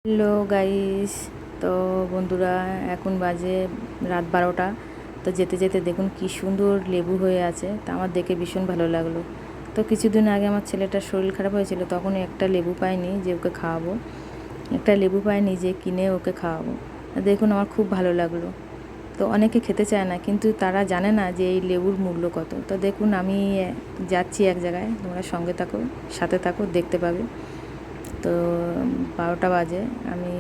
Hello guys, তো বন্ধুরা এখন বাজে রাত 12টা। তো যেতে যেতে দেখুন কি সুন্দর লেবু হয়ে আছে, তা আমার দেখে ভীষণ ভালো লাগলো। তো কিছুদিন আগে আমার ছেলেটার শরীর খারাপ হয়েছিল, তখন একটা লেবু পাইনি যে ওকে খাওয়াবো, একটা লেবু পাইনি যে কিনে ওকে খাওয়াবো। দেখুন আমার খুব ভালো লাগলো। তো অনেকে খেতে চায় না, কিন্তু তারা জানে না যে এই লেবুর মূল্য কত। তো দেখুন আমি যাচ্ছি এক জায়গায়, তোমরা সঙ্গে থাকো, সাথে থাকো, দেখতে পাবে। তো 12টা বাজে, আমি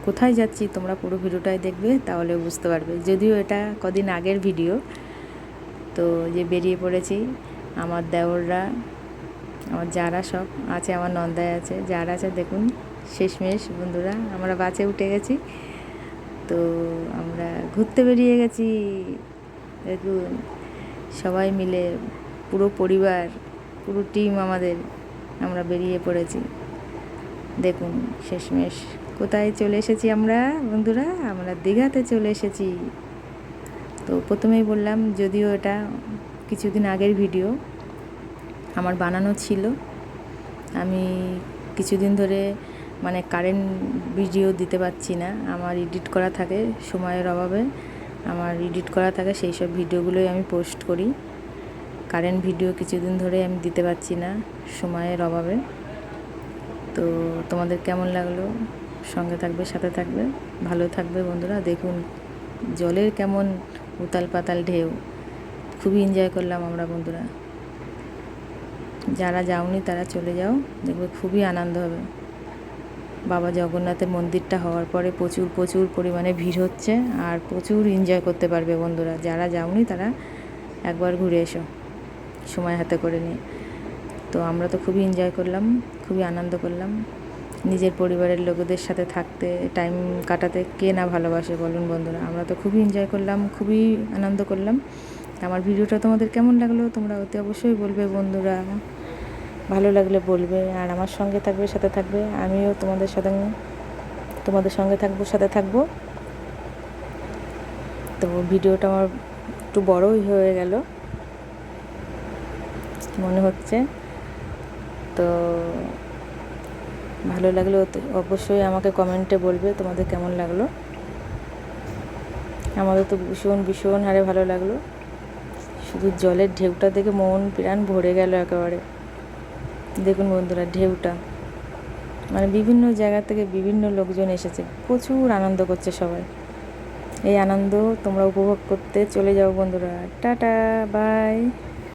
কোথায় যাচ্ছি তোমরা পুরো ভিডিওটাই দেখবে, তাহলে বুঝতে পারবে। যদিও এটা কদিন আগের ভিডিও। তো যে বেরিয়ে পড়েছি, আমার দেওররা, আমার যারা সব আছে, আমার নন্দায় আছে, যারা আছে দেখুন। শেষমেশ বন্ধুরা আমরা বাসে উঠে গেছি। তো আমরা ঘুরতে বেরিয়ে গেছি দেখুন, সবাই মিলে, পুরো পরিবার, পুরো টিম আমাদের, আমরা বেরিয়ে পড়েছি। দেখুন শেষমেশ কোথায় চলে এসেছি আমরা বন্ধুরা, আমরা দীঘাতে চলে এসেছি। তো প্রথমেই বললাম, যদিও এটা কিছুদিন আগের ভিডিও, আমার বানানো ছিল। আমি কিছুদিন ধরে মানে কারেন্ট ভিডিও দিতে পারছি না, আমার এডিট করা থাকে, সময়ের অভাবে আমার এডিট করা থাকে, সেই সব ভিডিওগুলোই আমি পোস্ট করি। কারেন্ট ভিডিও কিছুদিন ধরে আমি দিতে পারছি না সময়ের অভাবে। তো তোমাদের কেমন লাগলো, সঙ্গে থাকবে, সাথে থাকবে, ভালো থাকবে বন্ধুরা। দেখুন জলের কেমন উতাল পাতাল ঢেউ, খুবই এনজয় করলাম আমরা বন্ধুরা। যারা যাওনি তারা চলে যাও, দেখবে খুবই আনন্দ হবে। বাবা জগন্নাথের মন্দিরটা হওয়ার পরে প্রচুর প্রচুর পরিমাণে ভিড় হচ্ছে, আর প্রচুর এনজয় করতে পারবে বন্ধুরা। যারা যাওনি তারা একবার ঘুরে এসো সময় হাতে করে নিয়ে। তো আমরা তো খুবই এনজয় করলাম, খুবই আনন্দ করলাম। নিজের পরিবারের লোকদের সাথে থাকতে, টাইম কাটাতে কে না ভালোবাসে বলুন বন্ধুরা। আমরা তো খুবই এনজয় করলাম, খুবই আনন্দ করলাম। আমার ভিডিওটা তোমাদের কেমন লাগলো তোমরা অতি অবশ্যই বলবে বন্ধুরা, ভালো লাগলে বলবে। আর আমার সঙ্গে থাকবে, সাথে থাকবে, আমিও তোমাদের সঙ্গে থাকবো, সাথে থাকবো। তো ভিডিওটা আমার একটু বড়ই হয়ে গেল মনে হচ্ছে। তো ভালো লাগলে অবশ্যই আমাকে কমেন্টে বলবে তোমাদের কেমন লাগলো। আমাদের তো ভীষণ ভীষণ হারে ভালো লাগলো। শুধু জলের ঢেউটা দেখে মন প্রাণ ভরে গেল একেবারে। দেখুন বন্ধুরা ঢেউটা, মানে বিভিন্ন জায়গা থেকে বিভিন্ন লোকজন এসেছে, প্রচুর আনন্দ করছে সবাই। এই আনন্দ তোমরা উপভোগ করতে চলে যাও বন্ধুরা। Tata, by.